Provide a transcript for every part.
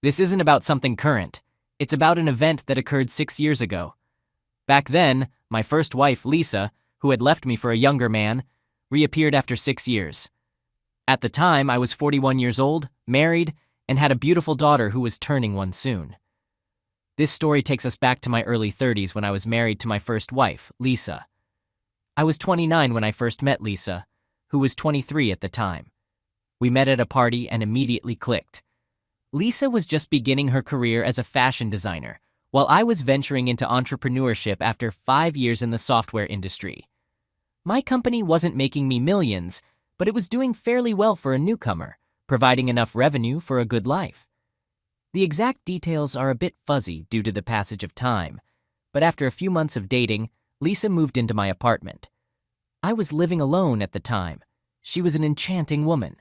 This isn't about something current. It's about an event that occurred 6 years ago. Back then, my first wife, Lisa, who had left me for a younger man, reappeared after 6 years. At the time, I was 41 years old, married, and had a beautiful daughter who was turning one soon. This story takes us back to my early 30s when I was married to my first wife, Lisa. I was 29 when I first met Lisa, who was 23 at the time. We met at a party and immediately clicked. Lisa was just beginning her career as a fashion designer, while I was venturing into entrepreneurship after 5 years in the software industry. My company wasn't making me millions, but it was doing fairly well for a newcomer, providing enough revenue for a good life. The exact details are a bit fuzzy due to the passage of time, but after a few months of dating, Lisa moved into my apartment. I was living alone at the time. She was an enchanting woman.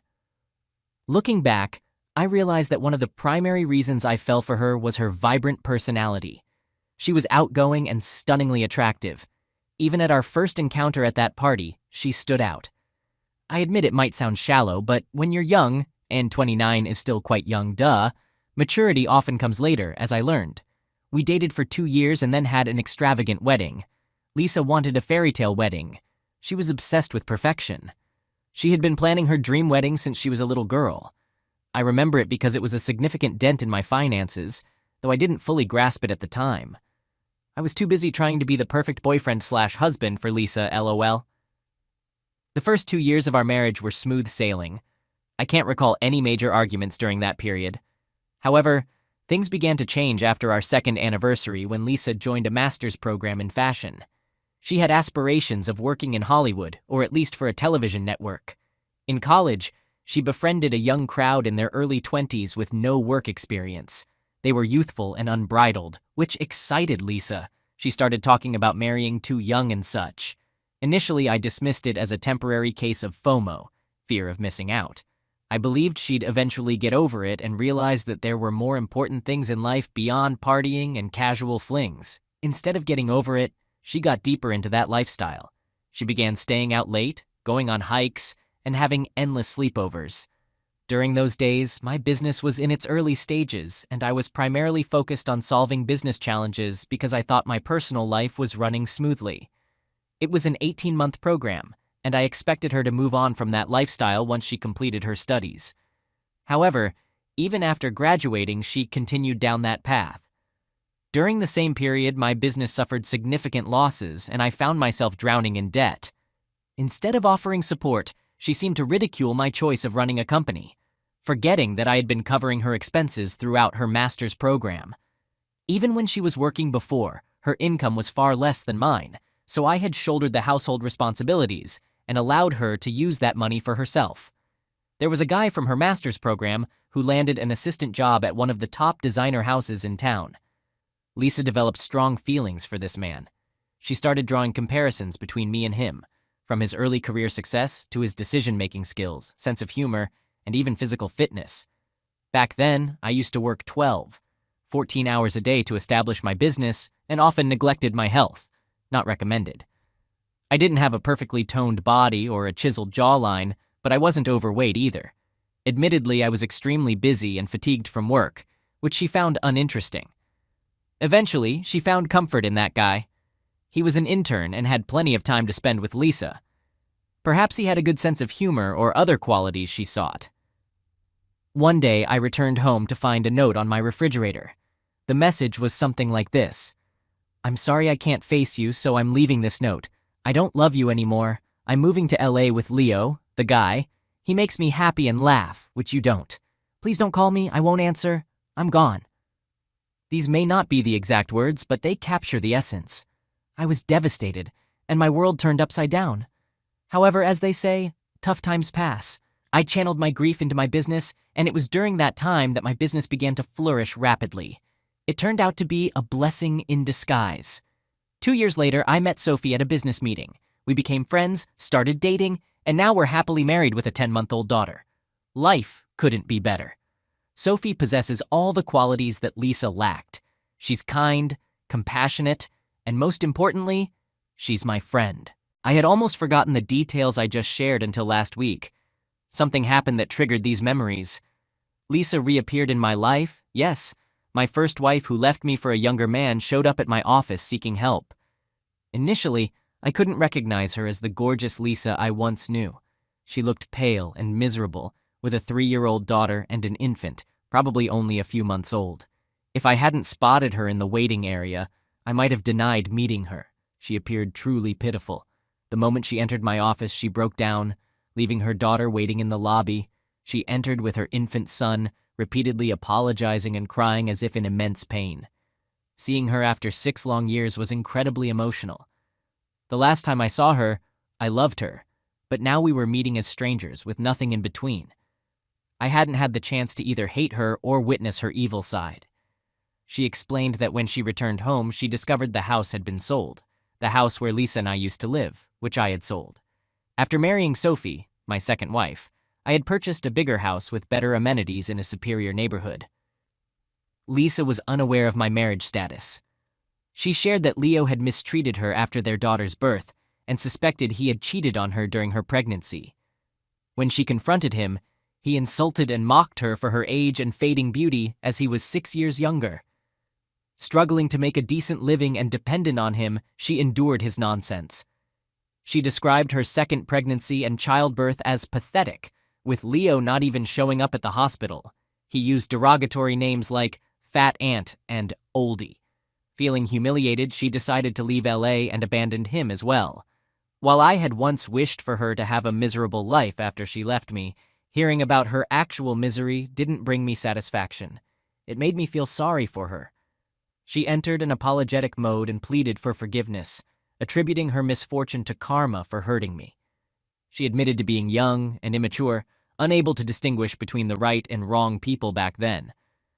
Looking back, I realized that one of the primary reasons I fell for her was her vibrant personality. She was outgoing and stunningly attractive. Even at our first encounter at that party, she stood out. I admit it might sound shallow, but when you're young, and 29 is still quite young, maturity often comes later, as I learned. We dated for 2 years and then had an extravagant wedding. Lisa wanted a fairy tale wedding. She was obsessed with perfection. She had been planning her dream wedding since she was a little girl. I remember it because it was a significant dent in my finances, though I didn't fully grasp it at the time. I was too busy trying to be the perfect boyfriend/husband for Lisa, LOL. The first 2 years of our marriage were smooth sailing. I can't recall any major arguments during that period. However, things began to change after our second anniversary when Lisa joined a master's program in fashion. She had aspirations of working in Hollywood, or at least for a television network. In college, she befriended a young crowd in their early 20s with no work experience. They were youthful and unbridled, which excited Lisa. She started talking about marrying too young and such. Initially, I dismissed it as a temporary case of FOMO, fear of missing out. I believed she'd eventually get over it and realize that there were more important things in life beyond partying and casual flings. Instead of getting over it, she got deeper into that lifestyle. She began staying out late, going on hikes, and having endless sleepovers. During those days, my business was in its early stages, and I was primarily focused on solving business challenges because I thought my personal life was running smoothly. It was an 18-month program, and I expected her to move on from that lifestyle once she completed her studies. However, even after graduating, she continued down that path. During the same period, my business suffered significant losses, and I found myself drowning in debt. Instead of offering support, she seemed to ridicule my choice of running a company, forgetting that I had been covering her expenses throughout her master's program. Even when she was working before, her income was far less than mine, so I had shouldered the household responsibilities and allowed her to use that money for herself. There was a guy from her master's program who landed an assistant job at one of the top designer houses in town. Lisa developed strong feelings for this man. She started drawing comparisons between me and him, from his early career success to his decision-making skills, sense of humor, and even physical fitness. Back then, I used to work 12, 14 hours a day to establish my business and often neglected my health. Not recommended. I didn't have a perfectly toned body or a chiseled jawline, but I wasn't overweight either. Admittedly, I was extremely busy and fatigued from work, which she found uninteresting. Eventually, she found comfort in that guy. He was an intern and had plenty of time to spend with Lisa. Perhaps he had a good sense of humor or other qualities she sought. One day, I returned home to find a note on my refrigerator. The message was something like this: "I'm sorry I can't face you, so I'm leaving this note. I don't love you anymore. I'm moving to LA with Leo, the guy. He makes me happy and laugh, which you don't. Please don't call me, I won't answer. I'm gone." These may not be the exact words, but they capture the essence. I was devastated, and my world turned upside down. However, as they say, tough times pass. I channeled my grief into my business, and it was during that time that my business began to flourish rapidly. It turned out to be a blessing in disguise. 2 years later, I met Sophie at a business meeting. We became friends, started dating, and now we're happily married with a 10-month-old daughter. Life couldn't be better. Sophie possesses all the qualities that Lisa lacked. She's kind, compassionate, and most importantly, she's my friend. I had almost forgotten the details I just shared until last week. Something happened that triggered these memories. Lisa reappeared in my life, Yes, my first wife who left me for a younger man showed up at my office seeking help. Initially, I couldn't recognize her as the gorgeous Lisa I once knew. She looked pale and miserable, with a 3-year-old daughter and an infant, probably only a few months old. If I hadn't spotted her in the waiting area, I might have denied meeting her. She appeared truly pitiful. The moment she entered my office, she broke down, leaving her daughter waiting in the lobby. She entered with her infant son, repeatedly apologizing and crying as if in immense pain. Seeing her after 6 long years was incredibly emotional. The last time I saw her, I loved her, but now we were meeting as strangers with nothing in between. I hadn't had the chance to either hate her or witness her evil side. She explained that when she returned home, she discovered the house had been sold, the house where Lisa and I used to live, which I had sold. After marrying Sophie, my second wife, I had purchased a bigger house with better amenities in a superior neighborhood. Lisa was unaware of my marriage status. She shared that Leo had mistreated her after their daughter's birth and suspected he had cheated on her during her pregnancy. When she confronted him, he insulted and mocked her for her age and fading beauty as he was 6 years younger. Struggling to make a decent living and dependent on him, she endured his nonsense. She described her second pregnancy and childbirth as pathetic, with Leo not even showing up at the hospital. He used derogatory names like fat aunt and oldie. Feeling humiliated, she decided to leave LA and abandoned him as well. While I had once wished for her to have a miserable life after she left me, hearing about her actual misery didn't bring me satisfaction. It made me feel sorry for her. She entered an apologetic mode and pleaded for forgiveness, attributing her misfortune to karma for hurting me. She admitted to being young and immature, unable to distinguish between the right and wrong people back then.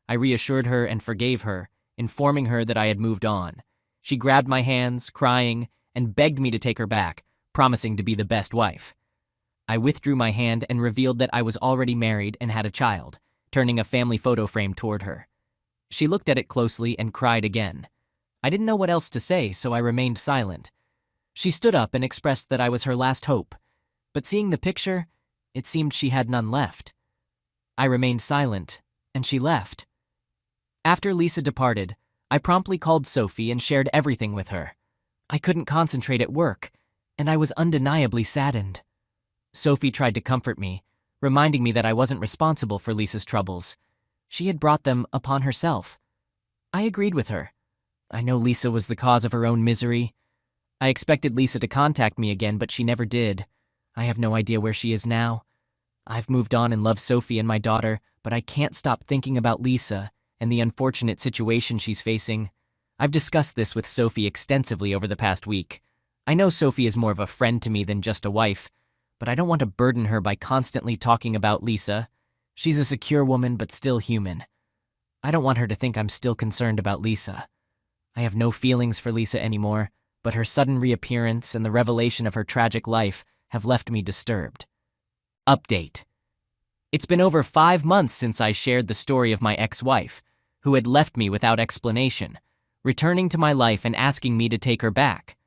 I reassured her and forgave her, informing her that I had moved on. She grabbed my hands, crying, and begged me to take her back, promising to be the best wife. I withdrew my hand and revealed that I was already married and had a child, turning a family photo frame toward her. She looked at it closely and cried again. I didn't know what else to say, so I remained silent. She stood up and expressed that I was her last hope, but seeing the picture, it seemed she had none left. I remained silent, and she left. After Lisa departed, I promptly called Sophie and shared everything with her. I couldn't concentrate at work, and I was undeniably saddened. Sophie tried to comfort me, reminding me that I wasn't responsible for Lisa's troubles. She had brought them upon herself. I agreed with her. I know Lisa was the cause of her own misery. I expected Lisa to contact me again, but she never did. I have no idea where she is now. I've moved on and love Sophie and my daughter, but I can't stop thinking about Lisa and the unfortunate situation she's facing. I've discussed this with Sophie extensively over the past week. I know Sophie is more of a friend to me than just a wife, but I don't want to burden her by constantly talking about Lisa. She's a secure woman, but still human. I don't want her to think I'm still concerned about Lisa. I have no feelings for Lisa anymore, but her sudden reappearance and the revelation of her tragic life have left me disturbed. Update. It's been over 5 months since I shared the story of my ex-wife, who had left me without explanation, returning to my life and asking me to take her back.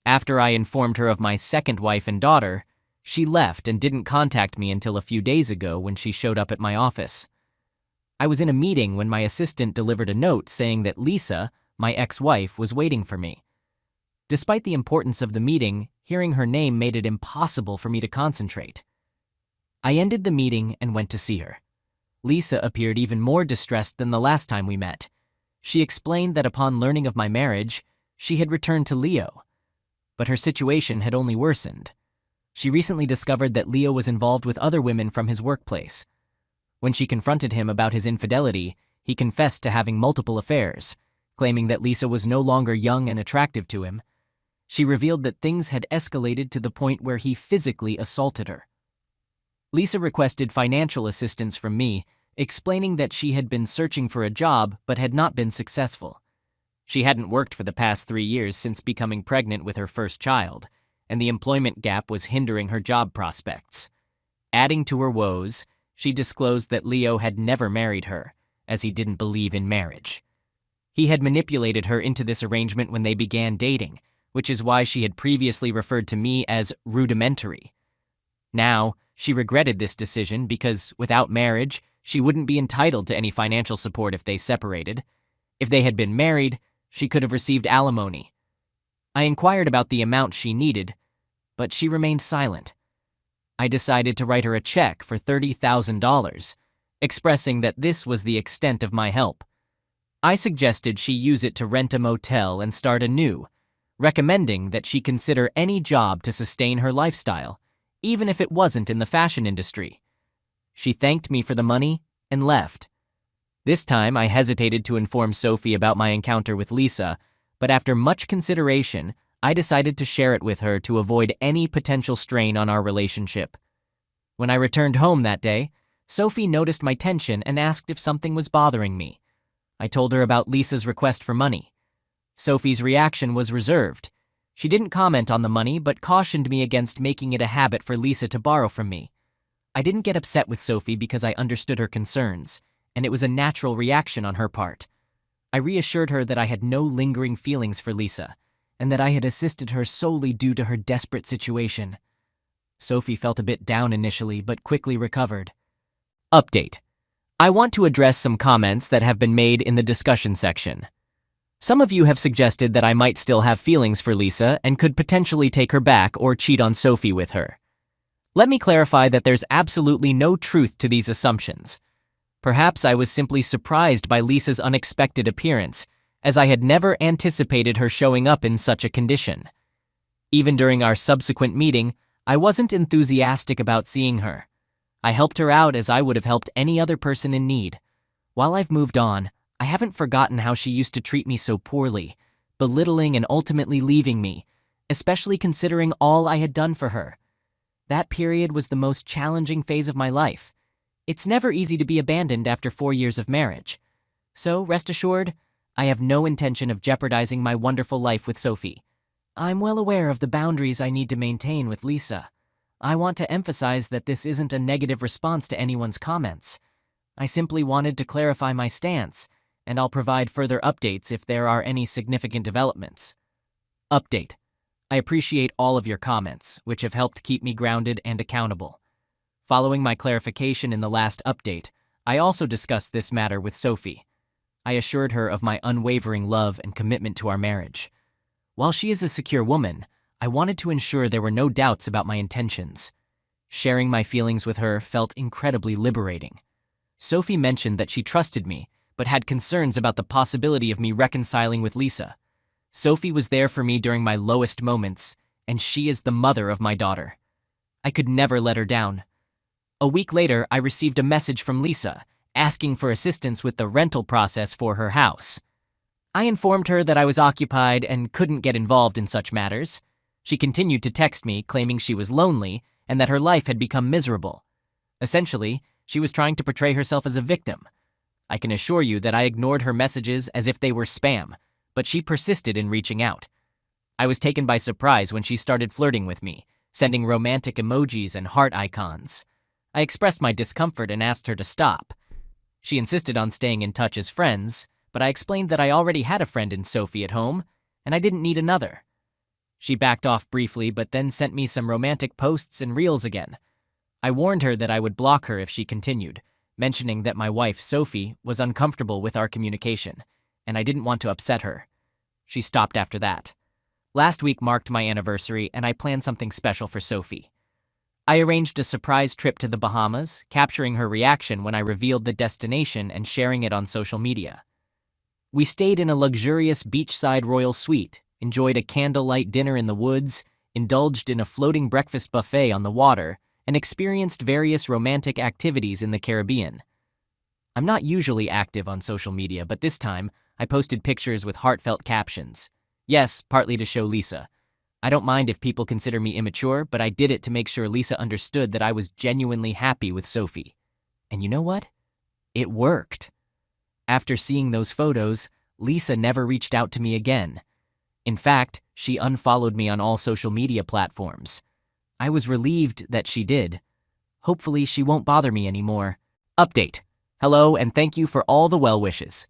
After I informed her of my second wife and daughter, she left and didn't contact me until a few days ago when she showed up at my office. I was in a meeting when my assistant delivered a note saying that Lisa, my ex-wife, was waiting for me. Despite the importance of the meeting, hearing her name made it impossible for me to concentrate. I ended the meeting and went to see her. Lisa appeared even more distressed than the last time we met. She explained that upon learning of my marriage, she had returned to Leo. But her situation had only worsened. She recently discovered that Leo was involved with other women from his workplace. When she confronted him about his infidelity, he confessed to having multiple affairs, claiming that Lisa was no longer young and attractive to him. She revealed that things had escalated to the point where he physically assaulted her. Lisa requested financial assistance from me, explaining that she had been searching for a job but had not been successful. She hadn't worked for the past 3 years since becoming pregnant with her first child, and the employment gap was hindering her job prospects. Adding to her woes, she disclosed that Leo had never married her, as he didn't believe in marriage. He had manipulated her into this arrangement when they began dating, which is why she had previously referred to me as rudimentary. Now, she regretted this decision because, without marriage, She wouldn't be entitled to any financial support if they separated. If they had been married, she could have received alimony. I inquired about the amount she needed, but she remained silent. I decided to write her a check for $30,000, expressing that this was the extent of my help. I suggested she use it to rent a motel and start anew, recommending that she consider any job to sustain her lifestyle, even if it wasn't in the fashion industry. She thanked me for the money and left. This time, I hesitated to inform Sophie about my encounter with Lisa, but after much consideration, I decided to share it with her to avoid any potential strain on our relationship. When I returned home that day, Sophie noticed my tension and asked if something was bothering me. I told her about Lisa's request for money. Sophie's reaction was reserved. She didn't comment on the money, but cautioned me against making it a habit for Lisa to borrow from me. I didn't get upset with Sophie because I understood her concerns, and it was a natural reaction on her part. I reassured her that I had no lingering feelings for Lisa, and that I had assisted her solely due to her desperate situation. Sophie felt a bit down initially, but quickly recovered. Update. I want to address some comments that have been made in the discussion section. Some of you have suggested that I might still have feelings for Lisa and could potentially take her back or cheat on Sophie with her. Let me clarify that there's absolutely no truth to these assumptions. Perhaps I was simply surprised by Lisa's unexpected appearance, as I had never anticipated her showing up in such a condition. Even during our subsequent meeting, I wasn't enthusiastic about seeing her. I helped her out as I would have helped any other person in need. While I've moved on, I haven't forgotten how she used to treat me so poorly, belittling and ultimately leaving me, especially considering all I had done for her. That period was the most challenging phase of my life. It's never easy to be abandoned after 4 years of marriage. So, rest assured, I have no intention of jeopardizing my wonderful life with Sophie. I'm well aware of the boundaries I need to maintain with Lisa. I want to emphasize that this isn't a negative response to anyone's comments. I simply wanted to clarify my stance, and I'll provide further updates if there are any significant developments. Update. I appreciate all of your comments, which have helped keep me grounded and accountable. Following my clarification in the last update, I also discussed this matter with Sophie. I assured her of my unwavering love and commitment to our marriage. While she is a secure woman, I wanted to ensure there were no doubts about my intentions. Sharing my feelings with her felt incredibly liberating. Sophie mentioned that she trusted me, but had concerns about the possibility of me reconciling with Lisa. Sophie was there for me during my lowest moments, and she is the mother of my daughter. I could never let her down. A week later, I received a message from Lisa, asking for assistance with the rental process for her house. I informed her that I was occupied and couldn't get involved in such matters. She continued to text me, claiming she was lonely and that her life had become miserable. Essentially, she was trying to portray herself as a victim. I can assure you that I ignored her messages as if they were spam, but she persisted in reaching out. I was taken by surprise when she started flirting with me, sending romantic emojis and heart icons. I expressed my discomfort and asked her to stop. She insisted on staying in touch as friends, but I explained that I already had a friend in Sophie at home, and I didn't need another. She backed off briefly, but then sent me some romantic posts and reels again. I warned her that I would block her if she continued, mentioning that my wife, Sophie, was uncomfortable with our communication, and I didn't want to upset her. She stopped after that. Last week marked my anniversary, and I planned something special for Sophie. I arranged a surprise trip to the Bahamas, capturing her reaction when I revealed the destination and sharing it on social media. We stayed in a luxurious beachside royal suite, enjoyed a candlelight dinner in the woods, indulged in a floating breakfast buffet on the water, and experienced various romantic activities in the Caribbean. I'm not usually active on social media, but this time, I posted pictures with heartfelt captions. Yes, partly to show Lisa. I don't mind if people consider me immature, but I did it to make sure Lisa understood that I was genuinely happy with Sophie. And you know what? It worked. After seeing those photos, Lisa never reached out to me again. In fact, she unfollowed me on all social media platforms. I was relieved that she did. Hopefully, she won't bother me anymore. Update. Hello, and thank you for all the well wishes.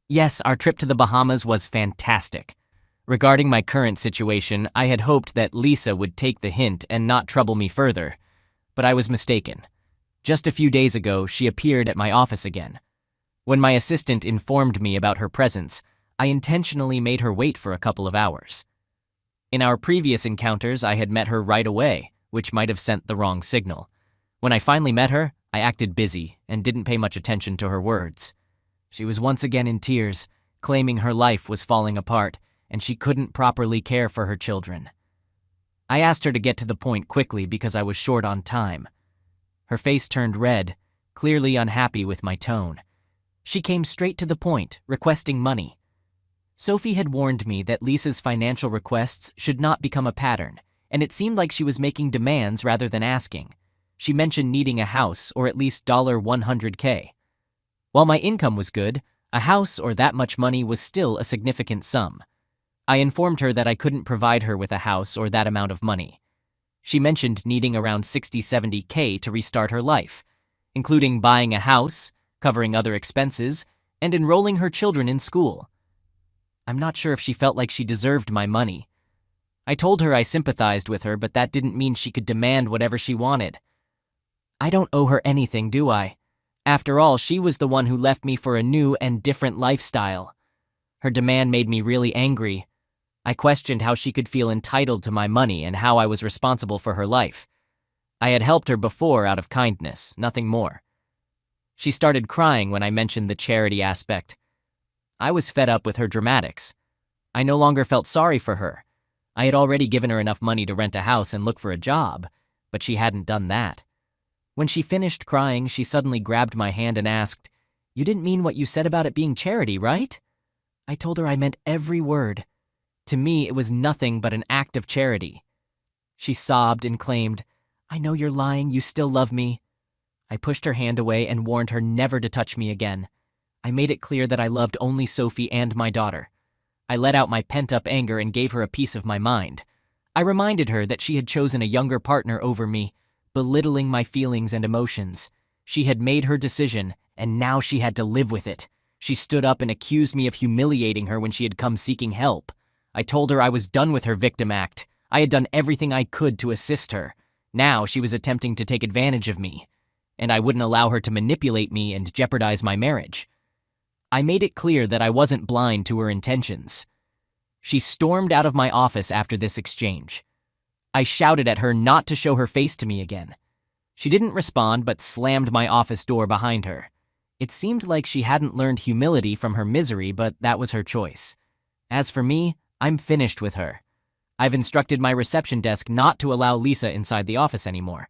Yes, our trip to the Bahamas was fantastic. Regarding my current situation, I had hoped that Lisa would take the hint and not trouble me further, but I was mistaken. Just a few days ago, she appeared at my office again. When my assistant informed me about her presence, I intentionally made her wait for a couple of hours. In our previous encounters, I had met her right away, which might have sent the wrong signal. When I finally met her, I acted busy and didn't pay much attention to her words. She was once again in tears, claiming her life was falling apart and she couldn't properly care for her children. I asked her to get to the point quickly because I was short on time. Her face turned red, clearly unhappy with my tone. She came straight to the point, requesting money. Sophie had warned me that Lisa's financial requests should not become a pattern, and it seemed like she was making demands rather than asking. She mentioned needing a house or at least $100K. While my income was good, a house or that much money was still a significant sum. I informed her that I couldn't provide her with a house or that amount of money. She mentioned needing around $60–70K to restart her life, including buying a house, covering other expenses, and enrolling her children in school. I'm not sure if she felt like she deserved my money. I told her I sympathized with her, but that didn't mean she could demand whatever she wanted. I don't owe her anything, do I? After all, she was the one who left me for a new and different lifestyle. Her demand made me really angry. I questioned how she could feel entitled to my money and how I was responsible for her life. I had helped her before out of kindness, nothing more. She started crying when I mentioned the charity aspect. I was fed up with her dramatics. I no longer felt sorry for her. I had already given her enough money to rent a house and look for a job, but she hadn't done that. When she finished crying, she suddenly grabbed my hand and asked, "You didn't mean what you said about it being charity, right?" I told her I meant every word. To me, it was nothing but an act of charity. She sobbed and claimed, "I know you're lying, you still love me." I pushed her hand away and warned her never to touch me again. I made it clear that I loved only Sophie and my daughter. I let out my pent-up anger and gave her a piece of my mind. I reminded her that she had chosen a younger partner over me, belittling my feelings and emotions. She had made her decision, and now she had to live with it. She stood up and accused me of humiliating her when she had come seeking help. I told her I was done with her victim act. I had done everything I could to assist her. Now she was attempting to take advantage of me, and I wouldn't allow her to manipulate me and jeopardize my marriage. I made it clear that I wasn't blind to her intentions. She stormed out of my office after this exchange. I shouted at her not to show her face to me again. She didn't respond but slammed my office door behind her. It seemed like she hadn't learned humility from her misery, but that was her choice. As for me, I'm finished with her. I've instructed my reception desk not to allow Lisa inside the office anymore.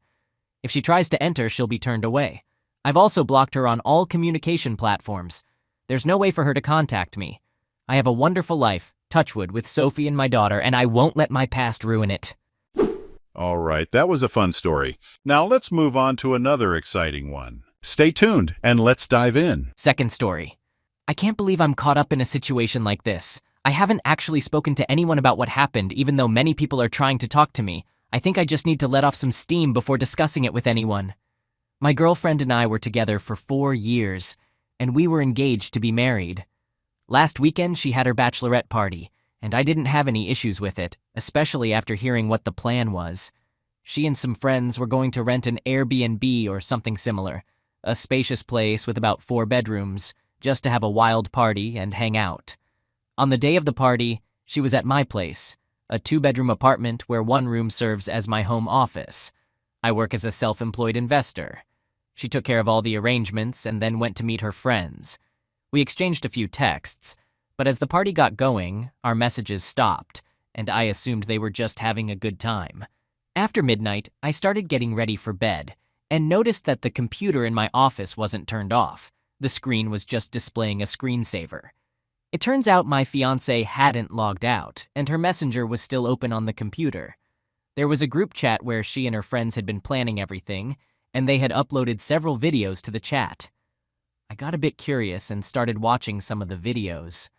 If she tries to enter, she'll be turned away. I've also blocked her on all communication platforms. There's no way for her to contact me. I have a wonderful life, touchwood, with Sophie and my daughter, and I won't let my past ruin it. All right, that was a fun story. Now let's move on to another exciting one. Stay tuned and let's dive in. Second story. I can't believe I'm caught up in a situation like this. I haven't actually spoken to anyone about what happened, even though many people are trying to talk to me. I think I just need to let off some steam before discussing it with anyone. My girlfriend and I were together for 4 years, and we were engaged to be married. Last weekend, she had her bachelorette party, and I didn't have any issues with it, especially after hearing what the plan was. She and some friends were going to rent an Airbnb or something similar, a spacious place with about 4 bedrooms, just to have a wild party and hang out. On the day of the party, she was at my place, a 2-bedroom apartment where one room serves as my home office. I work as a self-employed investor. She took care of all the arrangements and then went to meet her friends. We exchanged a few texts, but as the party got going, our messages stopped, and I assumed they were just having a good time. After midnight, I started getting ready for bed, and noticed that the computer in my office wasn't turned off. The screen was just displaying a screensaver. It turns out my fiancée hadn't logged out, and her messenger was still open on the computer. There was a group chat where she and her friends had been planning everything, and they had uploaded several videos to the chat. I got a bit curious and started watching some of the videos.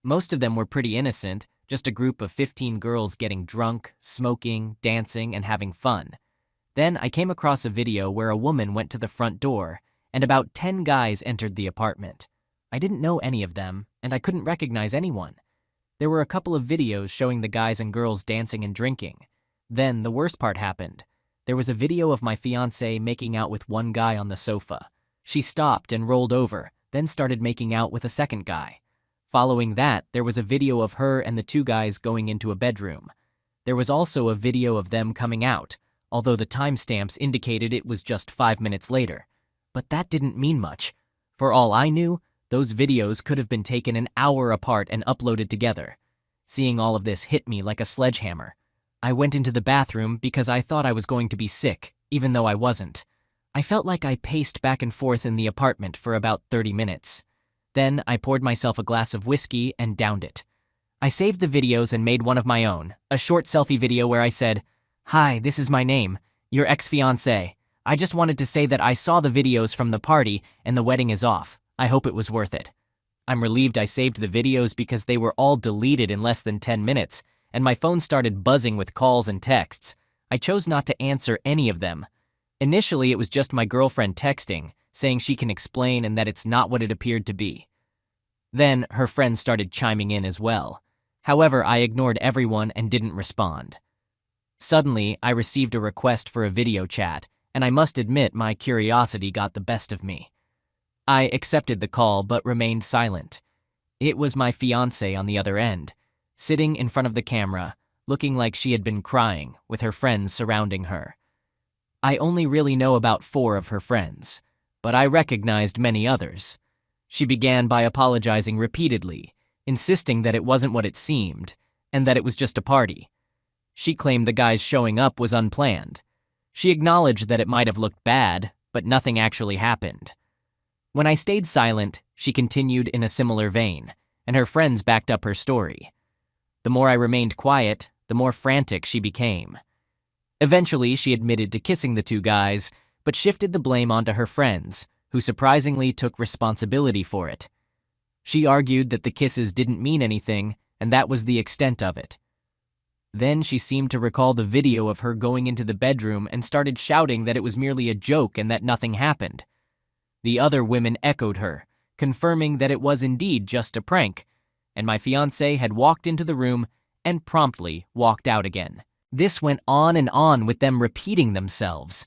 Most of them were pretty innocent, just a group of 15 girls getting drunk, smoking, dancing, and having fun. Then I came across a video where a woman went to the front door, and about 10 guys entered the apartment. I didn't know any of them, and I couldn't recognize anyone. There were a couple of videos showing the guys and girls dancing and drinking. Then the worst part happened. there was a video of my fiancée making out with one guy on the sofa. She stopped and rolled over, then started making out with a second guy. Following that, there was a video of her and the two guys going into a bedroom. There was also a video of them coming out, although the timestamps indicated it was just 5 minutes later. But that didn't mean much. For all I knew, those videos could have been taken an hour apart and uploaded together. Seeing all of this hit me like a sledgehammer. I went into the bathroom because I thought I was going to be sick, even though I wasn't. I felt like I paced back and forth in the apartment for about 30 minutes. Then I poured myself a glass of whiskey and downed it. I saved the videos and made one of my own, a short selfie video where I said, "Hi, this is my name, your ex-fiancé. I just wanted to say that I saw the videos from the party and the wedding is off. I hope it was worth it." I'm relieved I saved the videos because they were all deleted in less than 10 minutes, and my phone started buzzing with calls and texts. I chose not to answer any of them. Initially, it was just my girlfriend texting, saying she can explain and that it's not what it appeared to be. Then, her friends started chiming in as well. However, I ignored everyone and didn't respond. Suddenly, I received a request for a video chat, and I must admit my curiosity got the best of me. I accepted the call but remained silent. It was my fiancée on the other end, sitting in front of the camera, looking like she had been crying, with her friends surrounding her. I only really know about 4 of her friends, but I recognized many others. She began by apologizing repeatedly, insisting that it wasn't what it seemed, and that it was just a party. She claimed the guys showing up was unplanned. She acknowledged that it might have looked bad, but nothing actually happened. When I stayed silent, she continued in a similar vein, and her friends backed up her story. The more I remained quiet, the more frantic she became. Eventually, she admitted to kissing the 2 guys, but shifted the blame onto her friends, who surprisingly took responsibility for it. She argued that the kisses didn't mean anything, and that was the extent of it. Then she seemed to recall the video of her going into the bedroom and started shouting that it was merely a joke and that nothing happened. The other women echoed her, confirming that it was indeed just a prank, and my fiancé had walked into the room and promptly walked out again. This went on and on with them repeating themselves.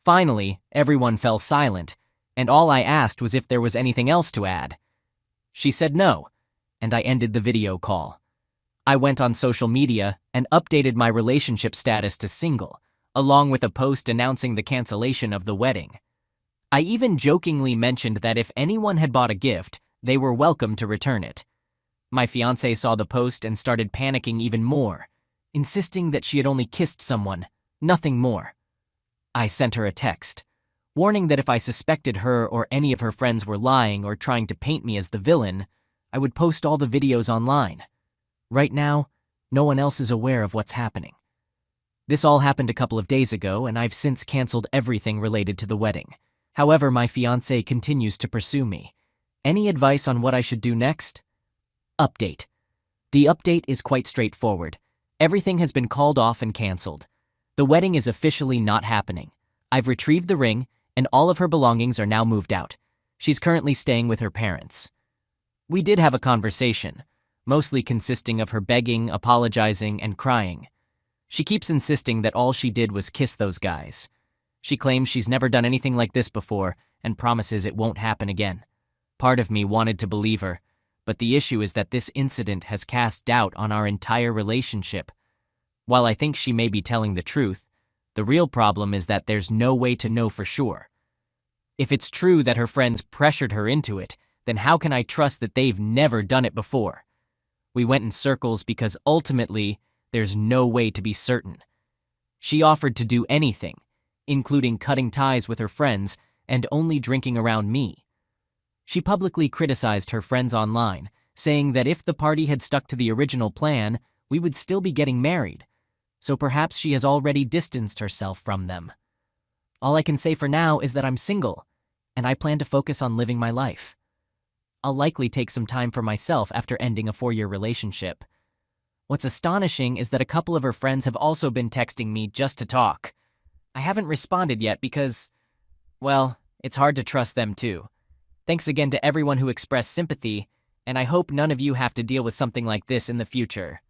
Finally, everyone fell silent, and all I asked was if there was anything else to add. She said no, and I ended the video call. I went on social media and updated my relationship status to single, along with a post announcing the cancellation of the wedding. I even jokingly mentioned that if anyone had bought a gift, they were welcome to return it. My fiancé saw the post and started panicking even more, insisting that she had only kissed someone, nothing more. I sent her a text, warning that if I suspected her or any of her friends were lying or trying to paint me as the villain, I would post all the videos online. Right now, no one else is aware of what's happening. This all happened a couple of days ago, and I've since canceled everything related to the wedding. However, my fiancé continues to pursue me. Any advice on what I should do next? Update. The update is quite straightforward. Everything has been called off and canceled. The wedding is officially not happening. I've retrieved the ring, and all of her belongings are now moved out. She's currently staying with her parents. We did have a conversation, mostly consisting of her begging, apologizing, and crying. She keeps insisting that all she did was kiss those guys. She claims she's never done anything like this before and promises it won't happen again. Part of me wanted to believe her, but the issue is that this incident has cast doubt on our entire relationship. While I think she may be telling the truth, the real problem is that there's no way to know for sure. If it's true that her friends pressured her into it, then how can I trust that they've never done it before? We went in circles because ultimately, there's no way to be certain. She offered to do anything, including cutting ties with her friends and only drinking around me. She publicly criticized her friends online, saying that if the party had stuck to the original plan, we would still be getting married. So perhaps she has already distanced herself from them. All I can say for now is that I'm single, and I plan to focus on living my life. I'll likely take some time for myself after ending a 4-year relationship. What's astonishing is that a couple of her friends have also been texting me just to talk. I haven't responded yet because, well, it's hard to trust them too. Thanks again to everyone who expressed sympathy, and I hope none of you have to deal with something like this in the future.